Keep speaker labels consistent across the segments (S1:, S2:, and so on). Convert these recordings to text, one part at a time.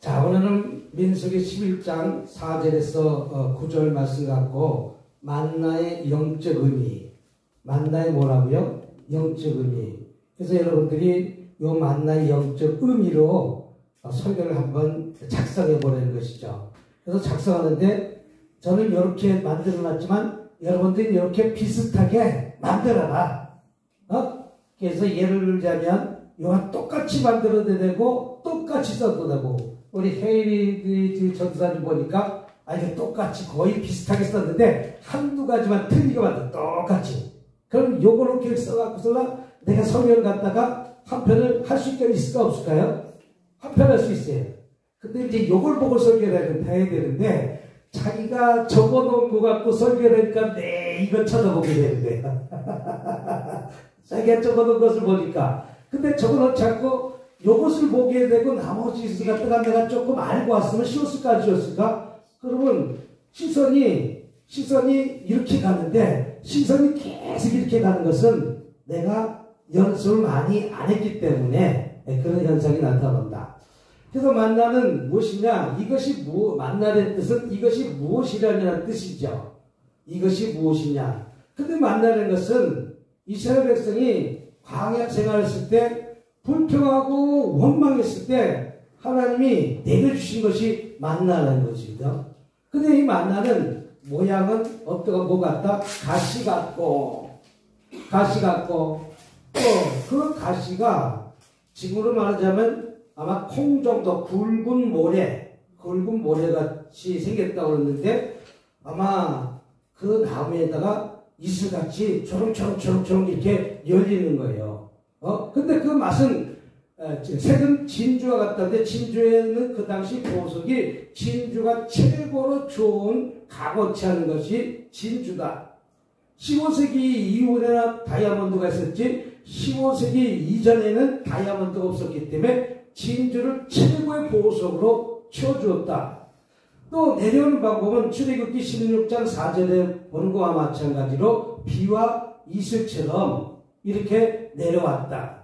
S1: 자, 오늘은 민수기 11장 4절에서 9절 말씀 갖고 만나의 영적 의미, 만나의 뭐라고요? 영적 의미. 그래서 여러분들이 이 만나의 영적 의미로 설교를 한번 작성해 보라는 것이죠. 그래서 작성하는데 저는 이렇게 만들어 놨지만 여러분들이 이렇게 비슷하게 만들어라. 그래서 예를 들자면 이와 똑같이 만들어도 되고 똑같이 써도 되고, 우리 헤이리 전사님 보니까 이게 똑같이 거의 비슷하게 썼는데 한두 가지만 틀리게 만들어 똑같이. 그럼 요거를 이렇게 써갖고서 내가 설교를 갖다가 한 편을 할 수 있을까 없을까요? 한 편 할 수 있어요. 근데 이제 요걸 보고 설교를 해야 되는데 자기가 적어놓은 거 갖고 설교를 하니까 이거 쳐다보게 되는 거예요. 자기가 적어놓은 것을 보니까. 근데 적어놓지 않고 요것을 보게 되고 나머지 것을 갖다가 내가 조금 알고 왔으면 쉬웠을까 안 쉬웠을까? 그러면 시선이 이렇게 가는데 시선이 계속 이렇게 가는 것은 내가 연습을 많이 안 했기 때문에 그런 현상이 나타난다. 그래서 만나는 무엇이냐? 만나는 뜻은 이것이 무엇이라는 뜻이죠. 이것이 무엇이냐? 근데 만나는 것은 이스라엘 백성이 광야 생활했을 때 불평하고 원망했을 때 하나님이 내려주신 것이 만나라는 것입니다. 근데 이 만나는 모양은 뭐 같다? 가시 같고 또 그 가시가 지금으로 말하자면 아마 콩 정도 굵은 모래 같이 생겼다고 그러는데 아마 그 나무에다가 이슬같이 초롱초롱 이렇게 열리는 거예요. 근데 그 맛은 색은 진주와 같다는데 진주에는 그 당시 보석이 진주가 최고로 좋은 값어치 하는 것이 진주다. 15세기 이후에나 다이아몬드가 있었지 15세기 이전에는 다이아몬드가 없었기 때문에 진주를 최고의 보석으로 치워주었다. 또 내려오는 방법은 출애굽기 16장 4절에 보는 것과 마찬가지로 비와 이슬처럼 이렇게 내려왔다.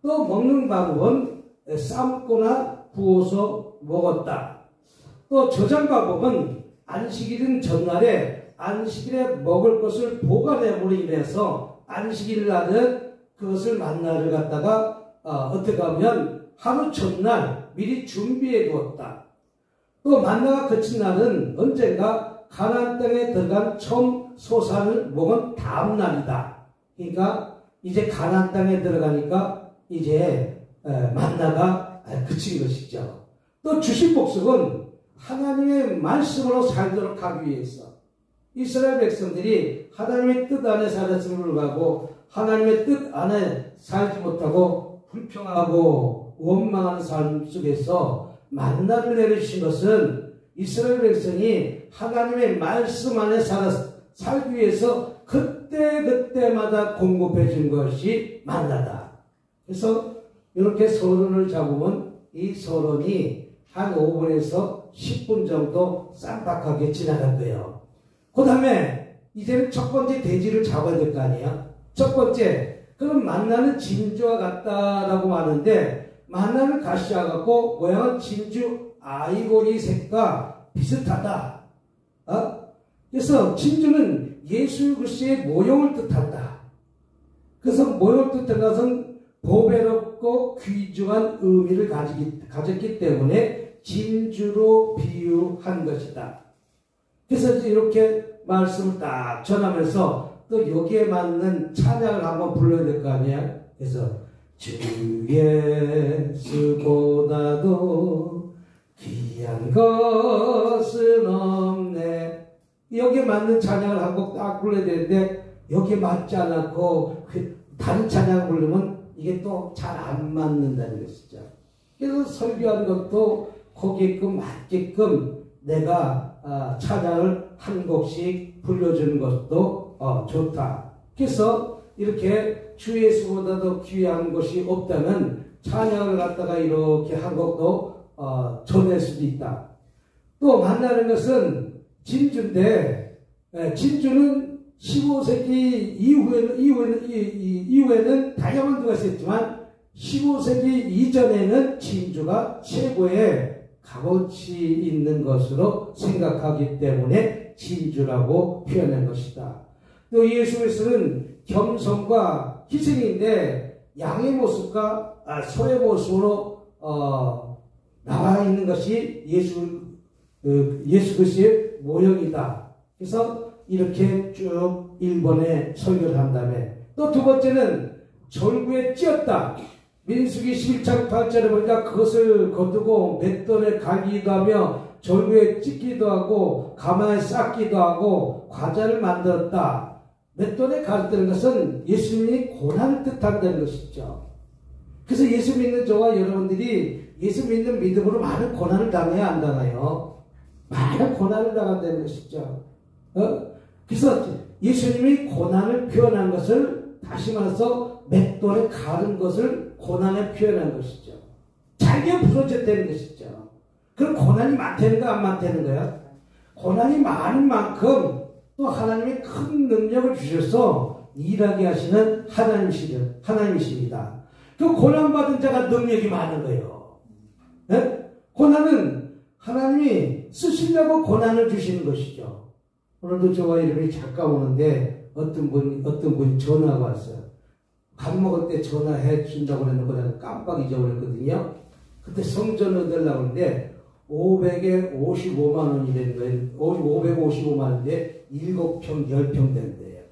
S1: 또 먹는 방법은 삶거나 구워서 먹었다. 또 저장 방법은 안식일은 전날에 안식일에 먹을 것을 보관함으로 인해서 안식일 날은 그것을 만나를 갖다가 어떻게 하면 하루 전날 미리 준비해 두었다. 또 만나가 그친 날은 언젠가 가나안 땅에 들어간 처음 소산을 먹은 다음 날이다. 그러니까 이제 가나안 땅에 들어가니까 이제 만나가 그친 것이죠. 또 주신 복속은 하나님의 말씀으로 살도록 하기 위해서 이스라엘 백성들이 하나님의 뜻 안에 살았음을 불구하고 하나님의 뜻 안에 살지 못하고 불평하고 원망하는 삶 속에서 만나를 내려주신 것은 이스라엘 백성이 하나님의 말씀 안에 살기 위해서 그때마다 공급해 준 것이 만나다. 그래서 이렇게 서론을 잡으면 이 서론이 한 5분에서 10분 정도 쌈박하게 지나갈 거예요. 그 다음에 이제는 첫 번째 대지를 잡아야 될 거 아니에요? 첫 번째, 그럼 만나는 진주와 같다라고 하는데 만나는 가시와 같고 모양은 진주 아이보리 색과 비슷하다. 그래서 진주는 예수 그리스도의 모형을 뜻한다. 그래서 모형을 뜻한 것은 보배롭고 귀중한 의미를 가졌기 때문에 진주로 비유한 것이다. 그래서 이렇게 말씀을 딱 전하면서 또 여기에 맞는 찬양을 한번 불러야 될 거 아니에요? 그래서 주 예수보다도 귀한 것은 없네. 여기에 맞는 찬양을 한 곡 딱 불러야 되는데 여기에 맞지 않았고 다른 찬양을 부르면 이게 또 잘 안 맞는다는 것이죠. 그래서 설교하는 것도 거기에끔 맞게끔 내가 찬양을 한 곡씩 불러주는 것도 좋다. 그래서 이렇게 주 예수보다도 귀한 것이 없다면 찬양을 갖다가 이렇게 한 곡도 전할 수도 있다. 또 만나는 것은 진주인데 진주는 15세기 이후에는 다이아몬드가 있었지만 15세기 이전에는 진주가 최고의 값어치 있는 것으로 생각하기 때문에 진주라고 표현한 것이다. 또 예수 그리스도는 겸손과 희생인데 양의 모습과 소의 모습으로 나와 있는 것이 예수 그리스도의 모형이다. 그래서 이렇게 쭉 1번에 설교를 한 다음에 또 두 번째는 절구에 찧었다. 민수기 11장 8절에 보니까 그것을 거두고 맷돌에 갈기도 하며 절구에 찢기도 하고 가마에 쌓기도 하고 과자를 만들었다. 맷돌에 갈다는 것은 예수님이 고난을 뜻한다는 것이죠. 그래서 예수 믿는 저와 여러분들이 예수 믿는 믿음으로 많은 고난을 당해야 안 당해요. 많은 고난을 당한다는 것이죠. 그래서 예수님이 고난을 표현한 것을 다시 말해서 맷돌에 가른 것을 고난에 표현한 것이죠. 자기가 부서졌다는 것이죠. 그럼 고난이 많다는 거 안 많다는 거야? 고난이 많은 만큼 또 하나님이 큰 능력을 주셔서 일하게 하시는 하나님이십니다. 그 고난받은 자가 능력이 많은 거예요. 네? 고난은 하나님이 쓰시려고 고난을 주시는 것이죠. 오늘도 저와 이름이 잠깐 오는데 어떤 분이 전화가 왔어요. 밥 먹을 때 전화해 준다고 그랬는데 내가 깜빡 잊어버렸거든요. 그때 성전을 얻으려고 하는데 555만 원이 되는 거예요. 555만 원인데 7평 10평 된대요.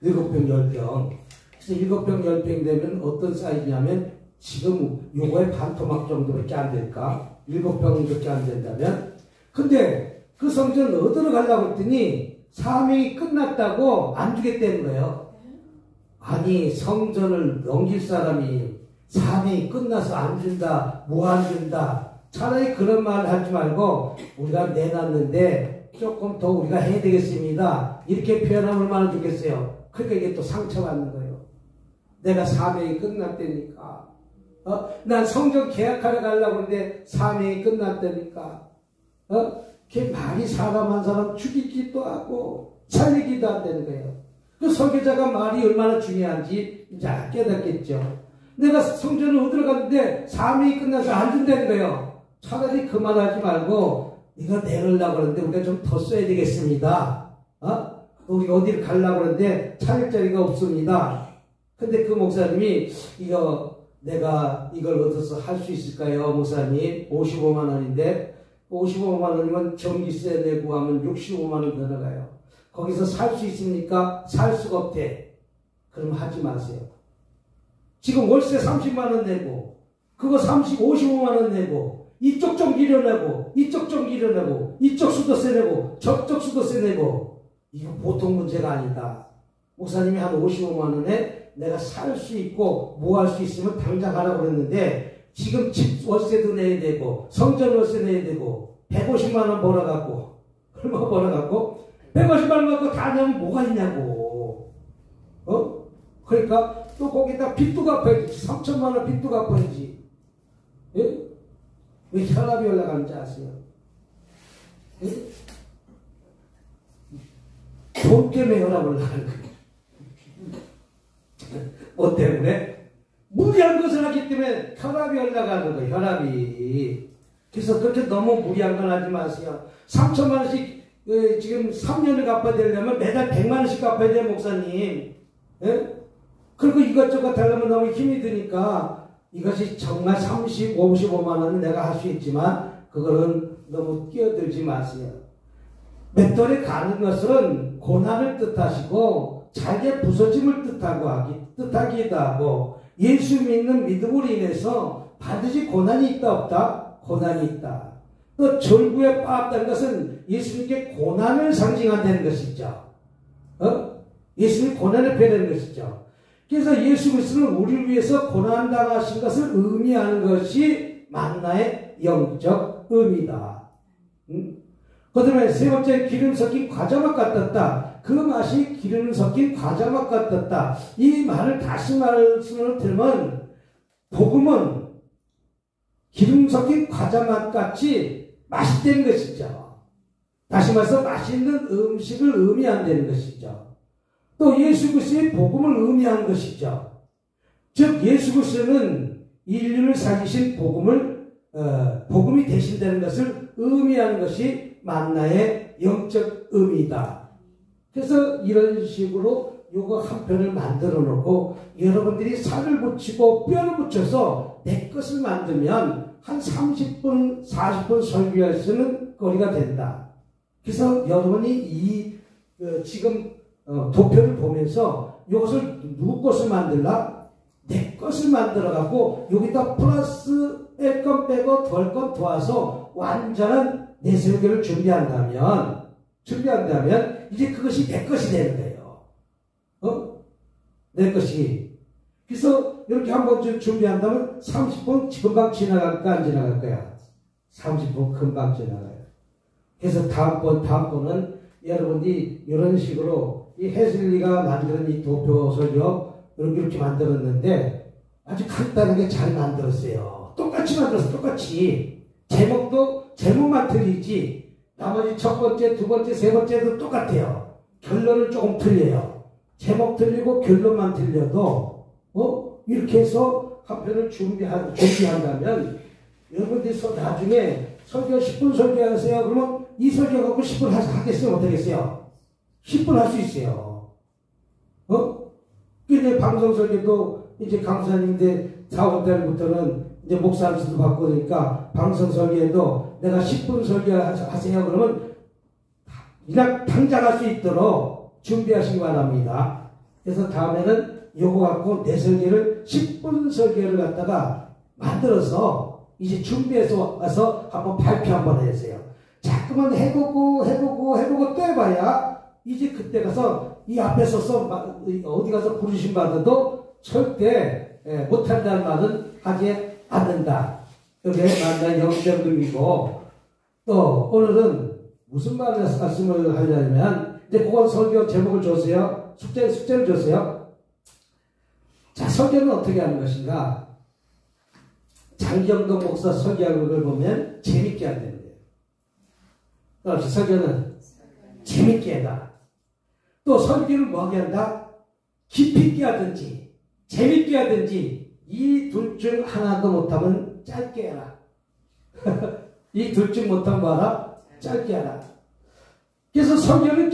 S1: 7평 10평. 그래서 7평 10평 되면 어떤 사이즈냐면 지금 요거의 반토막 정도밖에 안 될까? 7평밖에 안 된다면. 근데 그 성전 얻으러 가려고 했더니 사명이 끝났다고 안 주겠다는 거예요. 아니 성전을 넘길 사람이 사명이 끝나서 안 준다, 뭐 안 준다. 차라리 그런 말을 하지 말고 우리가 내놨는데 조금 더 우리가 해야 되겠습니다. 이렇게 표현하면 얼마나 좋겠어요. 그러니까 이게 또 상처받는 거예요. 내가 사명이 끝났다니까. 난 성전 계약하러 가려고 하는데 사명이 끝났다니까. 그게 말이 사람 한 사람 죽이기도 하고 살리기도 한다는 거예요. 그 설교자가 말이 얼마나 중요한지 이제 깨닫겠죠. 내가 성전을 얻으러 갔는데 사명이 끝나서 안 준다는 거예요. 차라리 그 말 하지 말고 네가 내려려고 하는데 우리가 좀 더 써야 되겠습니다. 우리가 어디를 가려고 하는데 차릴 자리가 없습니다. 근데 그 목사님이 내가 이걸 얻어서 할 수 있을까요? 목사님 55만 원인데 55만 원이면 전기세 내고 하면 65만 원 더 나가요. 거기서 살 수 있습니까? 살 수가 없대. 그럼 하지 마세요. 지금 월세 30만 원 내고 그거 55만 원 내고 이쪽 전기료 내고 이쪽 전기료 내고 이쪽 수도세 내고 저쪽 수도세 내고 이거 보통 문제가 아니다. 목사님이 한 55만 원에 내가 살 수 있고 뭐 할 수 있으면 당장 하라고 그랬는데 지금 집 월세도 내야 되고 성전 월세 내야 되고 150만 원 벌어갖고 얼마 벌어갖고 150만 원 갖고 다 내면 뭐가 있냐고. 그러니까 또 거기다 빚도 갚아야지. 3천만 원 빚도 갚아야지. 예? 왜 혈압이 올라가는지 아세요? 예? 돈 때문에 혈압 올라가는 거예요. 뭐 때문에? 무리한 것을 하기 때문에 혈압이 올라가는 거예요. 혈압이. 그래서 그렇게 너무 무리한 건 하지 마세요. 3천만 원씩 지금 3년을 갚아야 되려면 매달 100만 원씩 갚아야 돼요, 목사님. 예? 그리고 이것저것 하려면 너무 힘이 드니까 이것이 정말 55만 원은 내가 할 수 있지만 그거는 너무 끼어들지 마세요. 맷돌에 가는 것은 고난을 뜻하시고 자기의 부서짐을 뜻하기도 하고 예수 믿는 믿음으로 인해서 반드시 고난이 있다 없다? 고난이 있다. 또 절구에 빠졌다는 것은 예수님께 고난을 상징한다는 것이죠. 예수님이 고난을 표현하는 것이죠. 그래서 예수 그리스도는 우리를 위해서 고난당하신 것을 의미하는 것이 만나의 영적 의미다. 그 다음에 세 번째, 기름 섞인 과자맛 같았다. 그 맛이 기름 섞인 과자맛 같았다. 이 말을 다시 말씀을 들으면 복음은 기름 섞인 과자맛 같이 맛있다는 것이죠. 다시 말해서 맛있는 음식을 의미한다는 것이죠. 또 예수 그리스도의 복음을 의미하는 것이죠. 즉 예수 그리스도는 인류를 살리신 복음이 되신다는 것을 의미하는 것이 만나의 영적 의미이다. 그래서 이런 식으로 요거 한 편을 만들어 놓고 여러분들이 살을 붙이고 뼈를 붙여서 내 것을 만들면 한 30분, 40분 설교할 수 있는 거리가 된다. 그래서 여러분이 지금 도표를 보면서 이것을 누구 것을 만들라? 내 것을 만들어갖고 여기다 플러스 뺄 건 빼고 덜 건 도와서 완전한 내 설교를 준비한다면 이제 그것이 내 것이 되는 거예요. 내 것이. 그래서 이렇게 한번 준비한다면 30분 금방 지나갈까 안 지나갈 거야? 30분 금방 지나가요. 그래서 다음번은 여러분이 이런 식으로 이 해슬리가 만드는 이 도표 설교 이렇게 만들었는데 아주 간단하게 잘 만들었어요. 똑같이 만들었어. 똑같이. 제목만 틀리지 나머지 첫 번째, 두 번째, 세 번째도 똑같아요. 결론은 조금 틀려요. 제목 틀리고 결론만 틀려도 이렇게 해서 한 편을 준비한다면 여러분들이 나중에 설교 10분 설교하세요. 그러면 이 설교 갖고 10분 하겠어요? 못하겠어요? 10분 할 수 있어요. 근데 방송 설교도 이제 강사님들 4월달부터는 이제 목사님도 바꾸니까 방송 설교에도 내가 10분 설교하세요. 그러면 그냥 당장 할 수 있도록 준비하시기 바랍니다. 그래서 다음에는 요거 갖고 내 설교를 10분 설교를 갖다가 만들어서 이제 준비해서 와서 한번 발표 한번 해주세요. 자꾸만 해보고 또 해봐야 이제 그때 가서 이 앞에 서서 어디 가서 부르심 받아도 절대 못한다는 말은 하지 않는다. 그게 만난 영적 의미고 또 오늘은 무슨 말씀을 하려면 이제 그건 설교 제목을 줬어요. 숙제를 줬어요. 자, 설교는 어떻게 하는 것인가? 장경동 목사 설교하는 걸 보면 재밌게 해야 되는 거예요. 그렇지, 설교는 재밌게 해라. 또 설교를 뭐하게 한다? 깊이 있게 하든지 재밌게 하든지 이 둘 중 하나도 못하면 짧게 해라. 이 둘 중 못하면 뭐하라? 짧게 하라. 그래서 설교는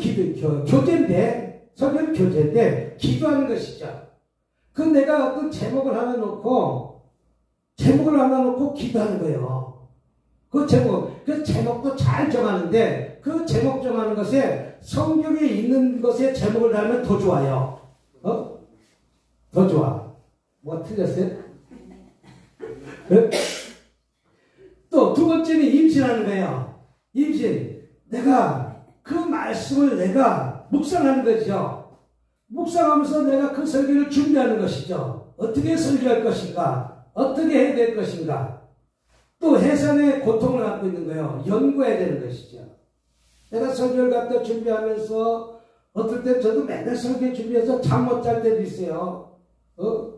S1: 교제인데 기도하는 것이죠. 그 내가 어떤 제목을 하나 놓고 기도하는 거예요. 그 제목도 잘 정하는데 그 제목 정하는 것에 성경에 있는 것에 제목을 달면 더 좋아요. 더 좋아. 뭐가 틀렸어요? 또 두 번째는 임신하는 거예요. 임신. 그 말씀을 내가 묵상하는 거죠. 묵상하면서 내가 그 설교를 준비하는 것이죠. 어떻게 설교할 것인가? 어떻게 해야 될 것인가? 또 해산의 고통을 갖고 있는 거예요. 연구해야 되는 것이죠. 내가 설교를 갖다 준비하면서 어떨 때 저도 맨날 설교 준비해서 잠 못 잘 때도 있어요.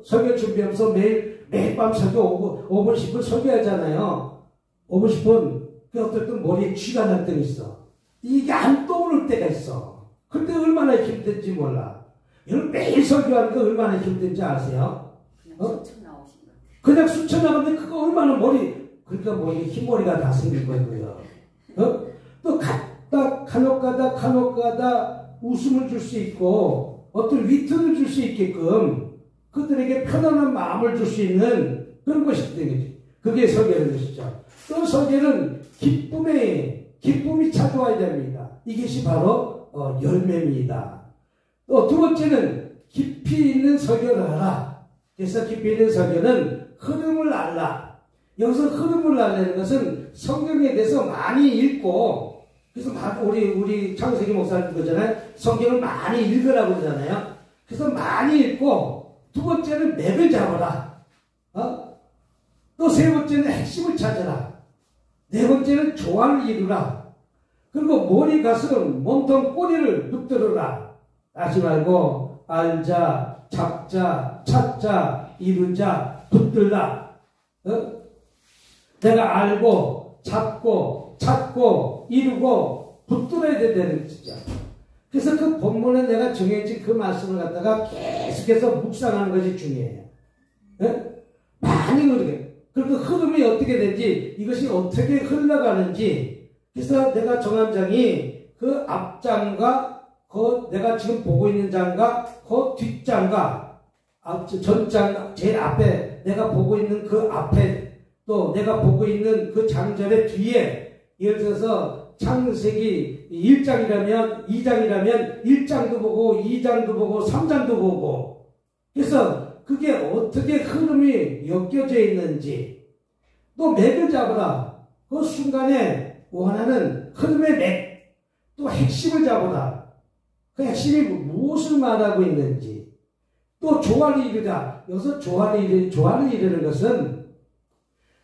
S1: 설교 준비하면서 매일 밤 설교 5분 10분 설교하잖아요. 5분 10분. 그 어떨 때 머리에 쥐가 날 때가 있어. 이게 안 떠오를 때가 있어. 그때 얼마나 힘든지 몰라. 여러분 매일 설교하는 거 얼마나 힘든지 아세요? 그냥 수천 나가는데 그거 얼마나 그러니까 머리에 흰머리가 다 생길 거고요. 또 간혹가다 웃음을 줄 수 있고 어떤 위트를 줄 수 있게끔 그들에게 편안한 마음을 줄 수 있는 그런 것이 되는 거지. 그게 설교라는 것이죠. 또 설교는 기쁨이 찾아와야 됩니다. 이것이 바로 열매입니다. 또 두 번째는 깊이 있는 설교를 하라. 그래서 깊이 있는 설교는 흐름을 알라. 여기서 흐름을 알라는 것은 성경에 대해서 많이 읽고 그래서 우리 창세기 목사님 그러잖아요. 성경을 많이 읽으라고 그러잖아요. 그래서 많이 읽고 두 번째는 맥을 잡아라. 또 세 번째는 핵심을 찾아라. 네 번째는 조화를 이루라. 그리고 머리 가슴 몸통 꼬리를 눕들어라. 하지 말고 알자, 잡자, 찾자, 이루자, 붙들라. 내가 알고 잡고 찾고 이루고 붙들어야 되는 것이죠. 그래서 그 본문에 내가 정해진 그 말씀을 갖다가 계속해서 묵상하는 것이 중요해요. 예? 많이 흐르게. 그리고 흐름이 어떻게 되는지, 이것이 어떻게 흘러가는지. 그래서 내가 정함장이 그 앞장과 그 내가 지금 보고 있는 장과 그 뒷장과 전장 제일 앞에 내가 보고 있는 그 앞에 또 내가 보고 있는 그 장절의 뒤에 예를 들어서 창세기 1장이라면 2장이라면 1장도 보고 2장도 보고 3장도 보고 그래서 그게 어떻게 흐름이 엮여져 있는지 또 맥을 잡으라. 그 순간에 원하는 흐름의 맥 또 핵심을 잡으라. 그 핵심이 무엇을 말하고 있는지 또 조화를 이루자. 여기서 조화를 이루는 것은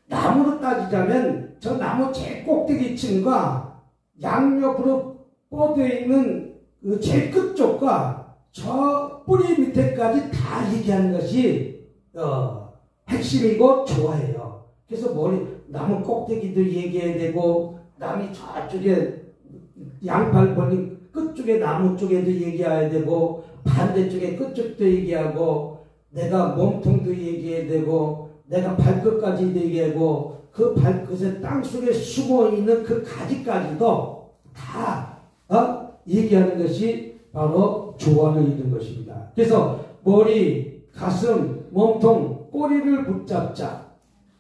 S1: 나무로 따지자면 저 나무 제일 꼭대기층과 양옆으로 뻗어 있는 그 제일 끝쪽과 저 뿌리 밑에까지 다 얘기하는 것이 핵심이고 조화예요. 그래서 나무 꼭대기도 얘기해야 되고 남이 저쪽에 양팔 벌린 끝쪽에 나무 쪽에도 얘기해야 되고 반대쪽에 끝쪽도 얘기하고 내가 몸통도 얘기해야 되고 내가 발끝까지도 얘기하고 그 발끝에 땅속에 숨어있는 그 가지까지도 다 얘기하는 것이 바로 조화를 이룬 것입니다. 그래서 머리, 가슴, 몸통, 꼬리를 붙잡자.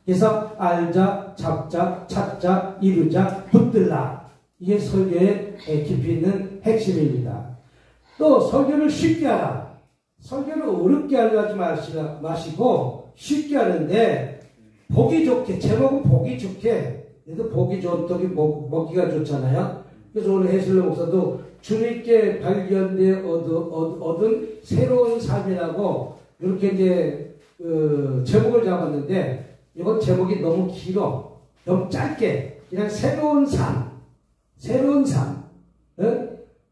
S1: 그래서 알자, 잡자, 찾자, 이루자, 붙들라. 이게 설교의 깊이 있는 핵심입니다. 또 설교를 쉽게 하라. 설교를 어렵게 하지 마시고 쉽게 하는데 보기 좋게 제목은 보기 좋게 그래도 보기 좋더니 먹기가 좋잖아요. 그래서 오늘 해슬러 목사도 주님께 발견되어 얻은 새로운 삶이라고 이렇게 이제 제목을 잡았는데 이건 제목이 너무 길어. 너무 짧게 그냥 새로운 삶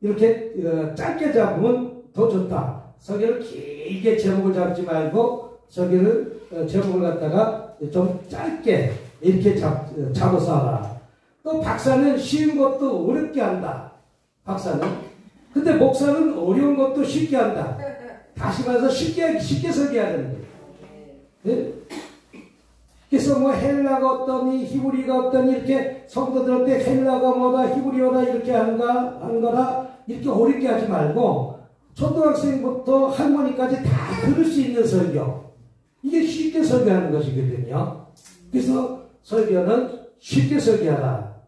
S1: 이렇게 짧게 잡으면 더 좋다. 설교를 길게 제목을 잡지 말고 설교를 제목을 갖다가 좀 짧게 이렇게 잡아서 하라. 또 박사는 쉬운 것도 어렵게 한다. 박사는. 근데 목사는 어려운 것도 쉽게 한다. 다시 말해서 쉽게 설교해야 되는 거예요. 네? 그래서 뭐 헬라가 어떠니 히브리가 어떠니 이렇게 성도들한테 헬라가 뭐다 히브리어다 이렇게 하는 거라 이렇게 어렵게 하지 말고 초등학생부터 할머니까지 다 들을 수 있는 설교. 이게 쉽게 설교하는 것이거든요. 그래서 설교는 쉽게 설교하라.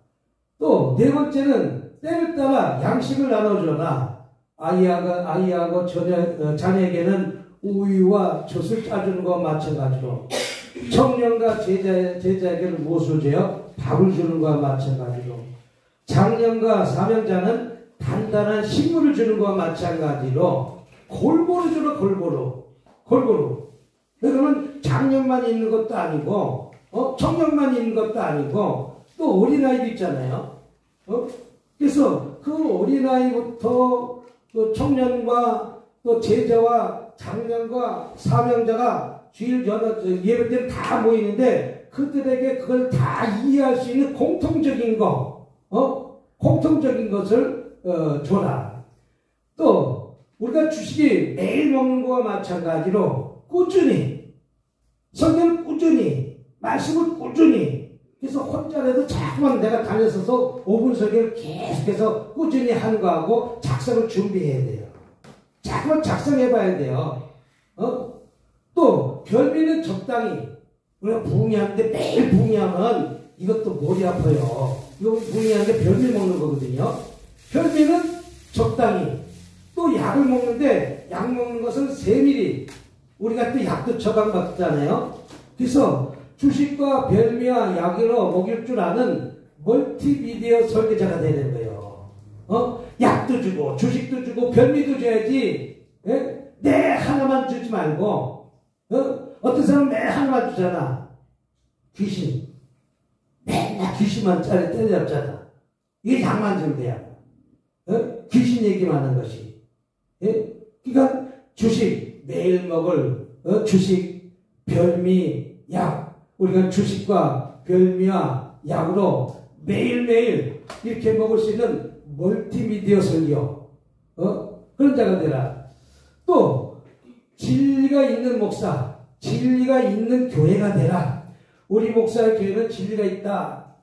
S1: 또 네 번째는 때를 따라 양식을 나눠줘라. 아이하고 자녀에게는 우유와 젖을 짜주는 것과 마찬가지로 청년과 제자에게는 무엇을 줘요? 밥을 주는 것과 마찬가지로 장년과 사명자는 단단한 식물을 주는 것과 마찬가지로 골고루 주라. 골고루. 그러면 장년만 있는 것도 아니고 청년만 있는 것도 아니고 또 어린아이도 있잖아요. 그래서 그 어린아이부터 또 청년과 또 제자와 장년과 사명자가 주일 예배 때는 다 모이는데 그들에게 그걸 다 이해할 수 있는 공통적인 것을 줘라. 또 우리가 주식이 매일 먹는 것과 마찬가지로 꾸준히 성경을 꾸준히 말씀을 꾸준히 그래서 혼자라도 자꾸만 내가 다녔어서 5분 설교를 계속해서 꾸준히 하는 거하고 작성을 준비해야 돼요. 자꾸만 작성해봐야 돼요. 또 별미는 적당히 우리가 부흥하는데 매일 부흥하면 이것도 머리 아파요. 이거 부흥하는 게 별미 먹는 거거든요. 별미는 적당히 또 약을 먹는데 약 먹는 것은 3ml 우리가 또 약도 처방받잖아요. 그래서 주식과 별미와 약으로 먹일 줄 아는 멀티미디어 설계자가 되는 거예요. 약도 주고 주식도 주고 별미도 줘야지. 예? 내 하나만 주지 말고 어떤 사람은 내 하나만 주잖아. 귀신 맨날 귀신만 때려잡잖아. 이게 약만 주는 거야. 귀신 얘기만 하는 것이. 예? 그러니까 주식 매일 먹을 주식 별미 약 우리가 주식과 별미와 약으로 매일매일 이렇게 먹을 수 있는 멀티미디어 설교 그런 자가 되라. 또 진리가 있는 목사 진리가 있는 교회가 되라. 우리 목사의 교회는 진리가 있다.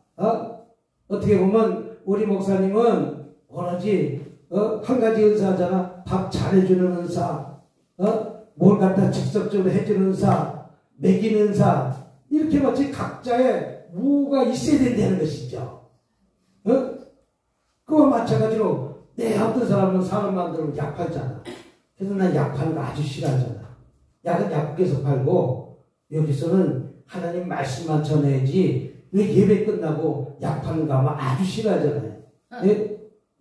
S1: 어떻게 보면 우리 목사님은 오로지 한 가지 은사잖아. 밥 잘해주는 은사, 뭘 갖다 직접적으로 해주는 은사, 먹이는 은사, 이렇게 마치 각자의 무가 있어야 된다는 것이죠. 그와 마찬가지로 내 어떤 사람은 사람 만들면 약 팔잖아. 그래서 난 약 파는 거 아주 싫어하잖아. 약은 약국에서 팔고 여기서는 하나님 말씀만 전해야지 왜 예배 끝나고 약 파는 거 아마 아주 싫어하잖아요.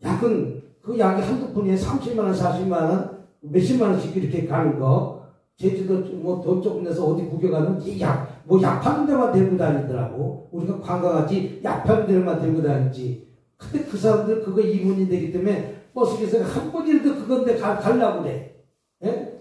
S1: 약은 그 약이 한두 푼에 30만 원, 40만 원, 몇십만 원씩 이렇게 가는 거, 제주도 뭐 돈 조금 내서 어디 구경하면 이 약, 뭐 약 파는 데만 들고 다니더라고. 우리가 관광하지 약 파는 데만 들고 다니지. 근데 그 사람들 그거 이문이 되기 때문에 버스에서 한 번이라도 그건데 가려고 그래. 예?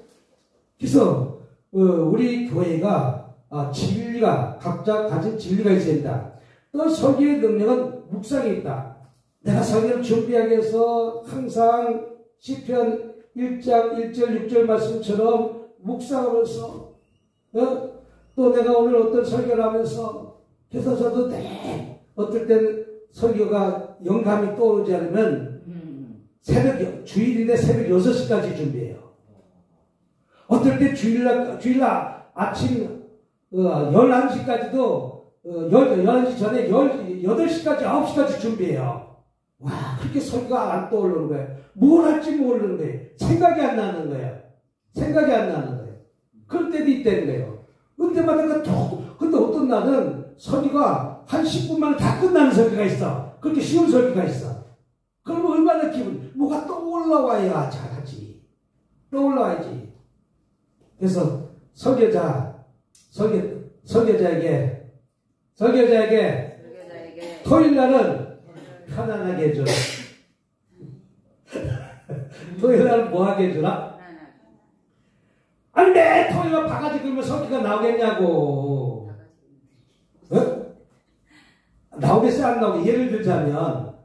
S1: 그래서 우리 교회가 진리가 각자 가진 진리가 있어야 된다. 또 설교의 능력은 묵상이 있다. 내가 설교를 준비하기 위해서 항상 시편 1장 1절 6절 말씀처럼 묵상하면서 또 내가 오늘 어떤 설교를 하면서 그래서 저도 어떨 때는 설교가 영감이 떠오르지 않으면 주일인데 새벽 6시까지 준비해요. 어떨 때 주일날 아침 11시까지도 11시 전에 8시까지 9시까지 준비해요. 와, 그렇게 설교가 안 떠오르는 거예요. 뭘 할지 모르는 거예요. 생각이 안 나는 거예요. 생각이 안 나는 거예요. 그럴 때도 있다는 거예요. 근데 어떤 날은 설교가 한 10분 만에 다 끝나는 설교가 있어. 그렇게 쉬운 설교가 있어. 그러면 얼마나 뭐가 떠올라와야 잘하지. 떠올라와야지. 그래서 설교자에게 토요일 날은 편안하게 해줘라. 토요일 날은 뭐 하게 해줘라? 아니, 내 토요일 날 바가지 긁으면 설교가 나오겠냐고. 나오겠어요? 안 나오게? 예를 들자면,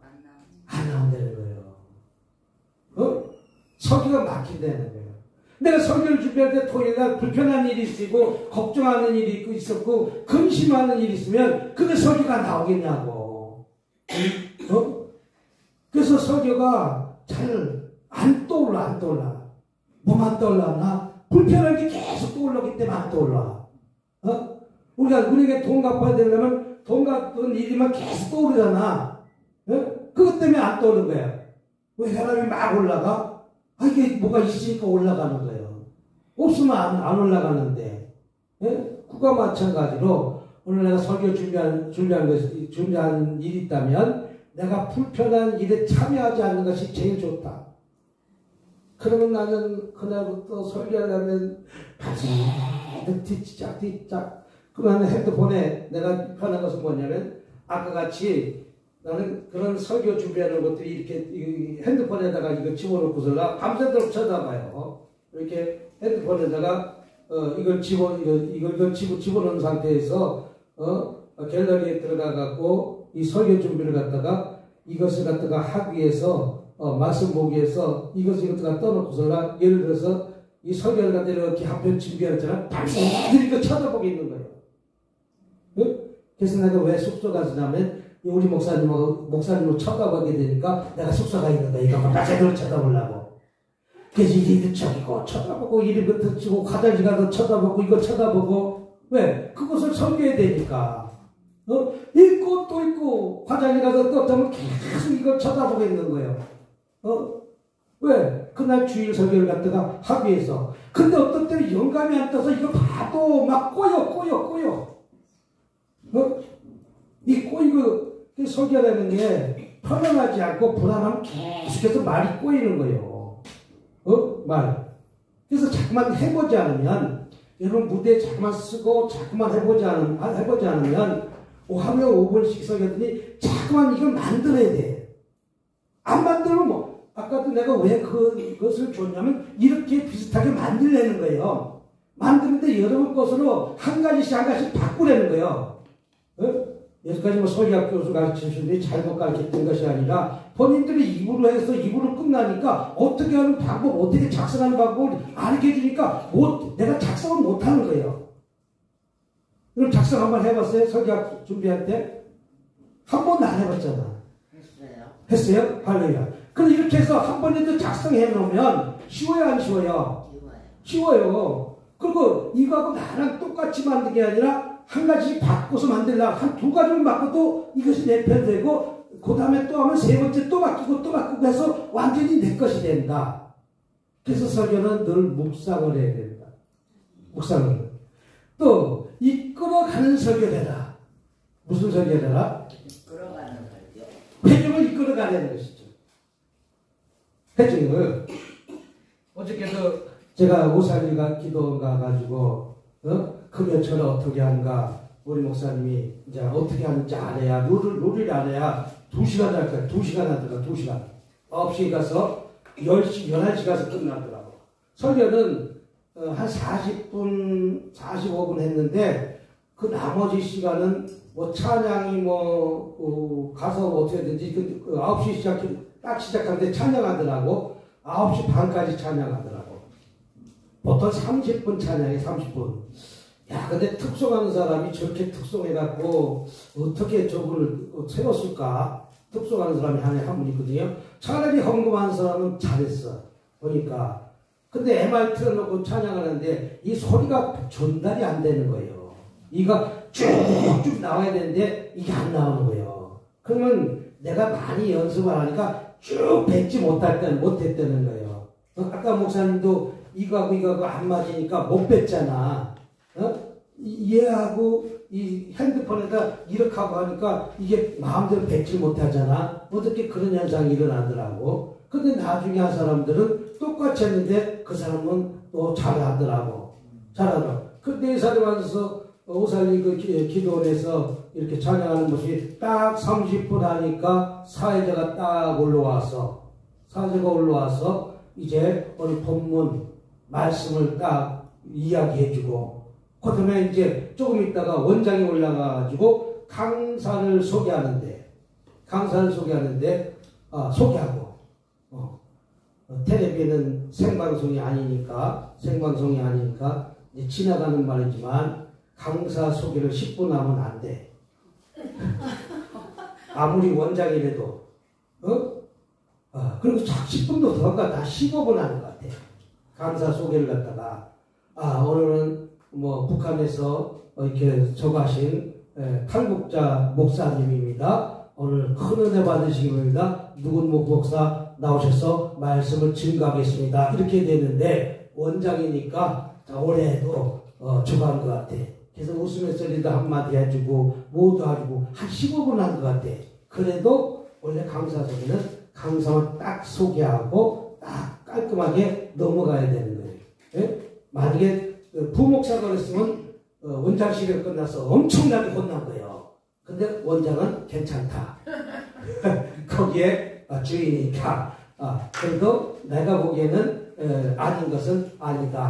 S1: 안 나온다는 거예요. 설교가 막힌다는 거예요. 내가 설교를 준비할 때 토요일 날 불편한 일이 있고, 걱정하는 일이 있었고, 근심하는 일이 있으면, 그게 설교가 나오겠냐고. 그래서 설교가 잘 안 떠올라. 뭐만 떠올랐나? 불편한 게 계속 떠올랐기 때문에 안 떠올라. 우리에게 돈 갚아야 되려면 돈 갚은 일이만 계속 떠오르잖아. 그것 때문에 안 떠오르는 거야. 왜 사람이 막 올라가? 이게 뭐가 있으니까 올라가는 거예요. 없으면 안 올라가는데. 그와 마찬가지로 오늘 내가 설교 준비한 일이 있다면 내가 불편한 일에 참여하지 않는 것이 제일 좋다. 그러면 나는 그날부터 설교하려면 밤새도 뒤짝. 그러면 핸드폰에 내가 편한 것은 뭐냐면 아까 같이 나는 그런 설교 준비하는 것들이 이렇게 핸드폰에다가 이거 집어넣고서 밤새도록 쳐다봐요. 이렇게 핸드폰에다가 이걸 집어넣은 상태에서 갤러리에 들어가갖고 이 설교 준비를 갖다가 이것을 갖다가 하기 위해서 말씀 보기 위해서 이것을 갖다가 떠놓고서 예를 들어서 이 설교를 갖다가 이렇게 한편 준비하잖아. 밤새도록 이거 쳐다보고 있는 거예요. 그래서 내가 왜 숙소 가서냐면 우리 목사님을 쳐다보게 되니까 내가 숙소 가 있는 거야. 이거 밤새도록 쳐다보려고. 그래서 이리 저기고 쳐다보고 이리부터 치고 화장실 가서 쳐다보고 이거 쳐다보고 왜? 그것을 설교해야 되니까. 읽고 또 읽고 화장실 가서 또 어쩌면 계속 이걸 쳐다보고 있는 거예요. 왜? 그날 주일 설교를 갖다가 하기 위해서. 근데 어떤 때는 영감이 안 떠서 이거 봐도 막 꼬여. 이 꼬이고 설교하는 게 편안하지 않고 불안하면 계속해서 말이 꼬이는 거예요. 말. 그래서 자꾸만 해보지 않으면 여러분 무대에 자꾸만 쓰고 자꾸만 해보지 않으면 하루에 5분씩 설교하더니 자꾸만 이걸 만들어야 돼. 안 만들면 아까도 내가 왜 그것을 줬냐면 이렇게 비슷하게 만들려는 거예요. 만드는데 여러분 것으로 한 가지씩 바꾸려는 거예요. 여기까지 설교학 교수 가르치시는데 잘못 가르쳤던 것이 아니라 본인들이 입으로 해서 입으로 끝나니까 어떻게 하는 방법, 어떻게 작성하는 방법을 알게 해주니까 내가 작성을 못하는 거예요. 그럼 작성 한번 해봤어요? 설교 준비할 때? 한 번도 안 해봤잖아. 했어요? 할렐루야. 그럼 이렇게 해서 한 번에도 작성해 놓으면 쉬워요, 안 쉬워요? 쉬워요. 그리고 이거하고 나랑 똑같이 만든 게 아니라 한 가지 바꿔서 만들려고 한 두 가지만 바꿔도 이것이 내 편 되고 그 다음에 또 하면 세 번째 또 바뀌고 또 바꾸고 해서 완전히 내 것이 된다. 그래서 설교는 늘 묵상을 해야 된다. 묵상을. 또 이끌어가는 설교되라. 무슨 설교되라?
S2: 이끌어가는 설교.
S1: 회중을 이끌어가는 것이죠. 회중을. 어저께도 제가 오살리가 기도가 가지고 금요철을 어떻게 하는가 우리 목사님이 이제 어떻게 하는지 알아야 룰을 알아야 2시간 할 거야. 2시간 하더라. 2시간 9시에 가서 10시 11시 가서 끝나더라고. 설교는 한 40분 45분 했는데 그 나머지 시간은 뭐 찬양이 가서 어떻게 되든지 9시 딱 시작하는데 찬양하더라고. 9시 반까지 찬양하더라고. 보통 30분 찬양해. 30분. 야, 근데 특송하는 사람이 저렇게 특송해갖고 어떻게 저분을 세웠을까? 특송하는 사람이 한 분 있거든요. 차라리 헌금하는 사람은 잘했어. 보니까. 근데 MR 틀어놓고 찬양하는데 이 소리가 전달이 안 되는 거예요. 이가 쭉쭉 나와야 되는데 이게 안 나오는 거예요. 그러면 내가 많이 연습을 하니까 쭉 뱉지 못했다는 거예요. 아까 목사님도 이거하고 안 맞으니까 못 뱉잖아. 얘하고 이 핸드폰에다 이렇게 하고 하니까 이게 마음대로 뱉지 못하잖아. 어떻게 그런 현상이 일어나더라고. 근데 나중에 한 사람들은 똑같이 했는데 그 사람은 또 잘하더라고. 근데 이 사람이 와서 오살리 그 기도원에서 이렇게 찬양하는 모습이 딱 30분 하니까 사회자가 딱 올라와서 이제 오늘 본문 말씀을 딱 이야기해주고 그 다음에 이제 조금 있다가 원장이 올라가가지고 강사를 소개하는데 소개하고 텔레비는 생방송이 아니니까 이제 지나가는 말이지만 강사 소개를 10분 하면 안 돼. 아무리 원장이라도 그리고 10분도 더 가. 다 15분 하는 것 같아. 강사 소개를 갖다가 오늘은 뭐 북한에서 이렇게 저가신 탈북자 목사님입니다. 오늘 큰 은혜 받으시기 바랍니다. 누군 목사 나오셔서 말씀을 증거하겠습니다. 이렇게 됐는데 원장이니까 올해도 저거한 것 같아. 그래서 웃으면서 리더 한마디 해주고 모두 해주고 한 15분 한 것 같아. 그래도 원래 강사 소개는 강사만 딱 소개하고 딱 깔끔하게 넘어가야 되는 거예요. 예? 만약에 부목사가 그랬으면 원장실에 끝나서 엄청나게 혼난 거예요. 근데 원장은 괜찮다. 거기에 주인이니까. 그래도 내가 보기에는 아닌 것은 아니다.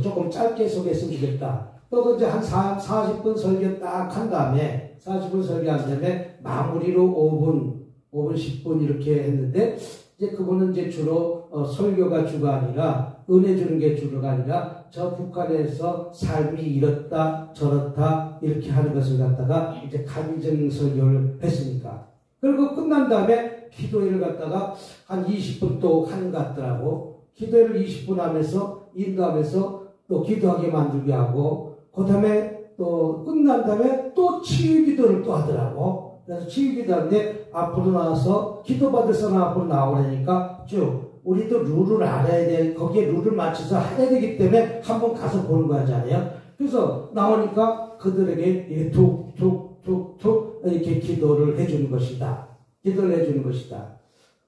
S1: 조금 짧게 소개했으면 좋겠다. 또 이제 한 40분 설교 딱 한 다음에 40분 설교한 다음에 마무리로 5분 10분 이렇게 했는데 이제 그분은 이제 주로 설교가 주가 아니라 은혜 주는 게 주가 아니라 저 북한에서 삶이 이렇다 저렇다 이렇게 하는 것을 갖다가 이제 간증 설교를 했으니까 그리고 끝난 다음에 기도회를 갖다가 한 20분 또 하는 것 같더라고. 기도회를 20분 하면서 인도하면서 또 기도하게 만들게 하고 그 다음에 또 끝난 다음에 또 치유 기도를 또 하더라고. 그래서 치유 기도하는데 앞으로 나와서 기도받을 사람 앞으로 나오라니까 쭉 우리도 룰을 알아야 돼. 거기에 룰을 맞춰서 해야 되기 때문에 한번 가서 보는 거 하잖아요. 그래서 나오니까 그들에게 이렇게 툭툭툭툭 이렇게 기도를 해주는 것이다. 기도를 해주는 것이다.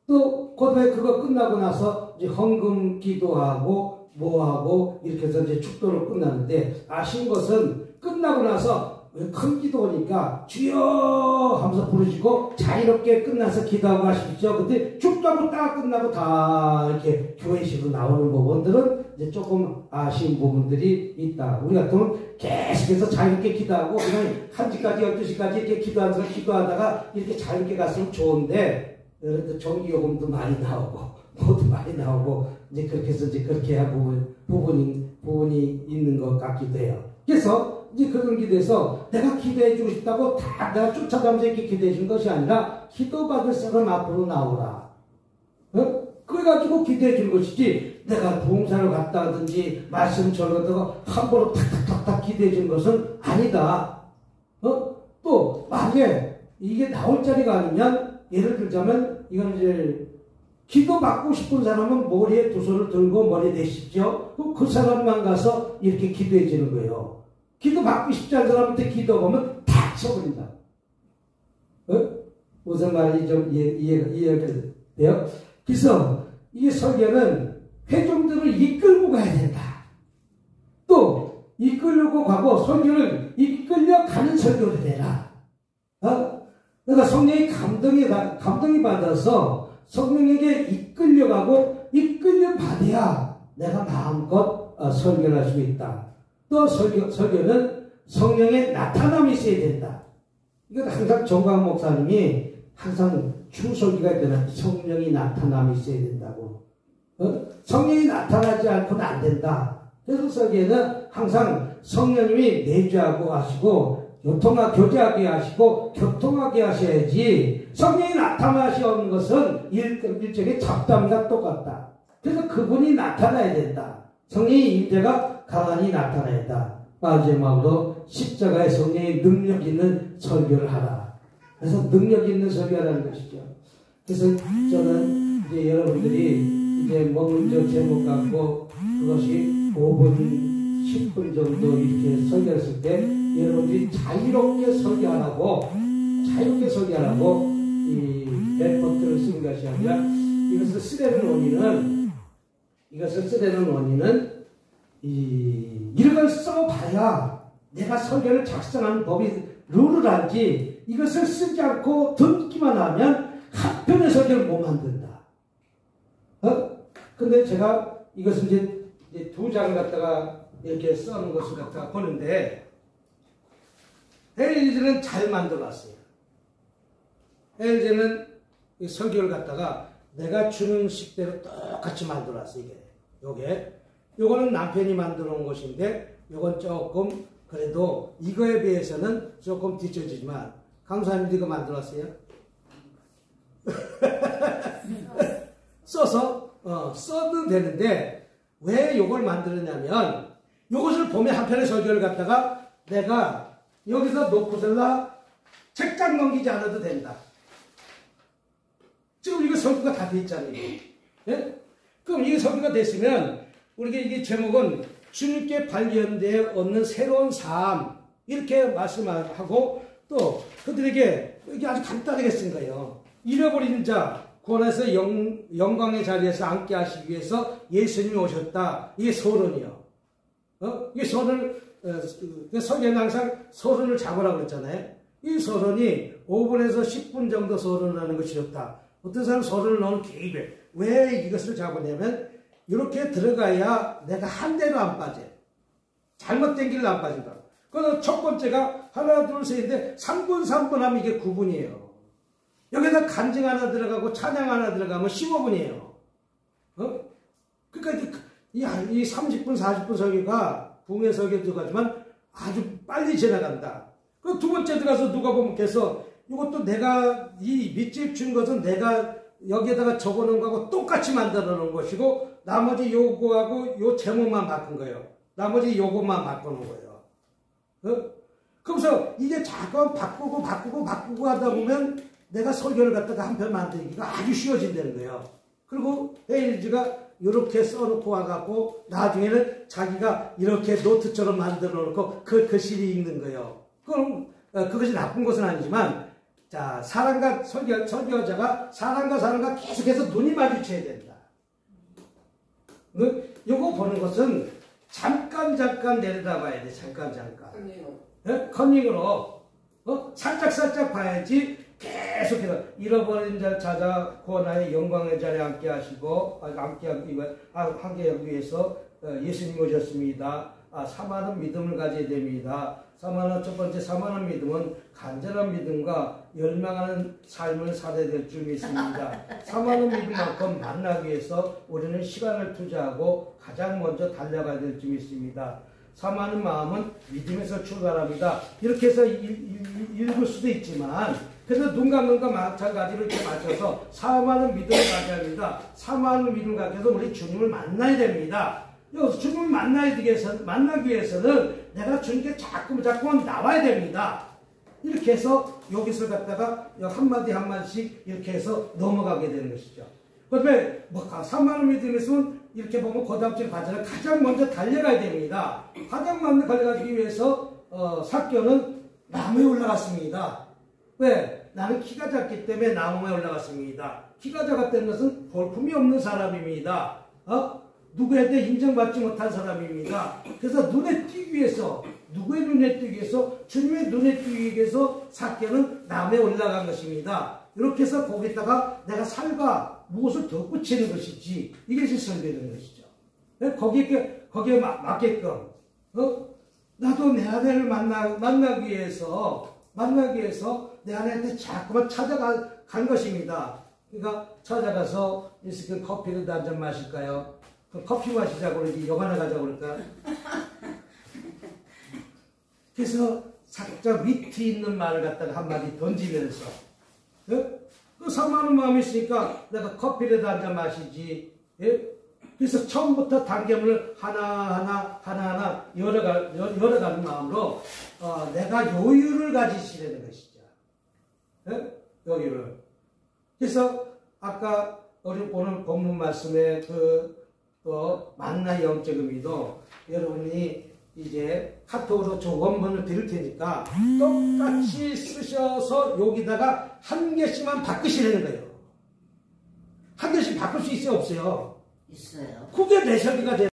S1: 또 그다음에 그거 끝나고 나서 이제 헌금 기도하고 뭐하고 이렇게 해서 이제 축도를 끝나는데 아쉬운 것은 끝나고 나서 큰 기도니까 주여 하면서 부르시고 자유롭게 끝나서 기도하고 하십시오. 근데 축도하고 딱 끝나고 다 이렇게 교회식으로 나오는 부분들은 이제 조금 아쉬운 부분들이 있다. 우리 같으면 계속해서 자유롭게 기도하고 그냥 1시까지 12시까지 이렇게 기도하다가 이렇게 자유롭게 갔으면 좋은데 전기요금도 많이 나오고 모두 많이 나오고 이제 그렇게 해서 이제 그렇게 한 부분이 있는 것 같기도 해요. 그래서 이제 그런 기도해서 내가 기도해주고 싶다고 다 내가 쫓아다니면서 이렇게 기도해준 것이 아니라 기도받을 사람 앞으로 나오라. 그래가지고 기도해준 것이지 내가 봉사를 갔다 하든지 말씀 전하다가 함부로 탁탁탁탁 기도해준 것은 아니다. 또 만약에 이게 나올 자리가 아니면 예를 들자면 이건 이제 기도 받고 싶은 사람은 머리에 두 손을 들고 머리에 대십시오. 그럼 그 사람만 가서 이렇게 기도해 주는 거예요. 기도 받고 싶지 않은 사람한테 기도하면 탁 쳐버린다. 무슨 말인지 좀 이해가 돼요? 그래서 이 설교는 회중들을 이끌고 가야 된다. 또 이끌고 가고 설교를 이끌려가는 설교를 해라. 내가 성령의 감동이 받아서 성령에게 이끌려가고 이끌려받아야 내가 마음껏 설교를 할 수 있다. 또 설교는 성령의 나타남이 있어야 된다. 이건 항상 정광 목사님이 항상 추설교가 되는 성령이 나타남이 있어야 된다고. 성령이 나타나지 않고는 안 된다. 그래서 설교는 항상 성령님이 내주하고 하시고 교제하게 하시고 교통하게 하셔야지 성령이 나타나시 없는 것은 일종의 잡담과 똑같다. 그래서 그분이 나타나야 된다. 성령의 임재가 강하니 나타나야 한다. 마지막으로 십자가의 성령의 능력 있는 설교를 하라. 그래서 능력 있는 설교라는 것이죠. 그래서 저는 이제 여러분들이 이제 먼저 제목 갖고 그것이 5분 10분 정도 이렇게 설교했을 때 여러분들이 자유롭게 설교하라고 이 레포트를 쓴 것이 아니라 이것을 쓰려는 원인은 이런 걸 써봐야 내가 설교를 작성하는 룰을 알지 이것을 쓰지 않고 듣기만 하면 한편의 설교를 못 만든다. 근데 제가 이것을 이제 두 장 갖다가 이렇게 써놓은 것을 갖다가 보는데 헬리즈는 잘 만들어놨어요. 헬리즈는 설교를 갖다가 내가 주는 식대로 똑같이 만들어놨어요. 요거는 남편이 만들어 놓은 것인데 요건 조금 그래도 이거에 비해서는 조금 뒤처지지만 강사님도 이거 만들어놨어요. 써도 되는데 왜 요걸 만들었냐면 요것을 보면 한편의 설교를 갖다가 내가 여기서 놓고서라 책장 넘기지 않아도 된다. 지금 이거 설교가 다 돼 있잖아요. 예? 그럼 이게 설교가 됐으면 우리가 이게 제목은 주님께 발견되어 얻는 새로운 삶 이렇게 말씀하고 또 그들에게 이게 아주 간단하게 쓴 거예요. 잃어버린 자 구원해서 영광의 자리에서 앉게 하시기 위해서 예수님이 오셨다. 이게 서론이요. 이게 서론을 설교는 항상 서론을 잡으라고 그랬잖아요. 이 서론이 5분에서 10분 정도 서론을 하는 것이 좋다. 어떤 사람은 서론을 너무 길게 왜 이것을 잡으냐면 이렇게 들어가야 내가 한 대로 안 빠져. 잘못된 길로 안 빠진다. 그래서 첫 번째가 하나 둘 셋인데 3분 하면 이게 9분이에요. 여기다 간증 하나 들어가고 찬양 하나 들어가면 15분이에요. 그러니까 이 30분 40분 설교가 붕의 설교 들어가지만 아주 빨리 지나간다. 그 두 번째 들어가서 누가 보면 계속 이것도 내가 이 밑집 준 것은 내가 여기에다가 적어놓은 거하고 똑같이 만들어 놓은 것이고 나머지 요거하고 요 제목만 바꾼 거예요. 나머지 요것만 바꾸는 거예요. 그래서 이게 자꾸 바꾸고 하다 보면 내가 설교를 갖다가 한 편 만들기가 아주 쉬워진다는 거예요. 그리고 헤일즈가 이렇게 써놓고 와갖고 나중에는 자기가 이렇게 노트처럼 만들어 놓고 그 글씨를 읽는 거예요. 그럼 그것이 나쁜 것은 아니지만 자 설교자가 사람과 계속해서 눈이 마주쳐야 된다. 요거 보는 것은 잠깐 내려다봐야 돼. 잠깐. 컨닝으로 살짝 봐야지. 계속해서 잃어버린 자 찾아 구원하여 영광의 자리에 앉게 하시고 하기 위해서 예수님이 오셨습니다. 사모하는 믿음을 가져야 됩니다. 첫 번째 사모하는 믿음은 간절한 믿음과 열망하는 삶을 살아야 될 줄 믿습니다. 사모하는 믿음만큼 만나기 위해서 우리는 시간을 투자하고 가장 먼저 달려가야 될 줄 믿습니다. 사모하는 마음은 믿음에서 출발합니다. 이렇게 해서 읽을 수도 있지만, 그래서 눈 감는 것 마찬가지로 이렇게 맞춰서 사모하는 믿음을 가져야 합니다. 사모하는 믿음을 가져서 우리 주님을 만나야 됩니다. 여기서 주님을 만나기 위해서는 내가 주님께 자꾸만 나와야 됩니다. 이렇게 해서 여기서 갖다가 한마디 한마디씩 이렇게 해서 넘어가게 되는 것이죠. 그 다음에 사모하는 믿음이 있으면 이렇게 보면 고등학교 과정을 가장 먼저 달려가야 됩니다. 가장 먼저 달려가기 위해서 삭개오는 나무에 올라갔습니다. 왜? 나는 키가 작기 때문에 나무에 올라갔습니다. 키가 작았다는 것은 볼품이 없는 사람입니다. 누구한테 인정받지 못한 사람입니다. 그래서 눈에 띄기 위해서, 누구의 눈에 띄기 위해서? 주님의 눈에 띄기 위해서 삭개오는 나무에 올라간 것입니다. 이렇게 해서 거기다가 내가 살과 무엇을 덧붙이는 것이지, 이것이 설계되는 것이죠. 거기에 맞게끔, 나도 내 아내를 만나기 위해서 내 아내한테 자꾸만 찾아간 것입니다. 그러니까 찾아가서 그 커피를 한 잔 마실까요? 커피 마시자고 그러지, 여관에 가자고 그럴까? 그래서 살짝 위트 있는 말을 갖다가 한마디 던지면서, 사모하는 마음이 있으니까 내가 커피를 한 잔 마시지. 그래서 처음부터 단계물을 하나하나 열어가는 마음으로 내가 여유를 가지시려는 것이죠. 여유를. 그래서 아까 우리 오늘 본문 말씀에 만나의 영적 의미도 여러분이 이제 카톡으로 저 원문을 드릴 테니까 똑같이 쓰셔서 여기다가 한 개씩만 바꾸시라는 거예요. 한 개씩 바꿀 수 있어요, 없어요?
S2: 있어요.
S1: 그게 내셔비가 돼요.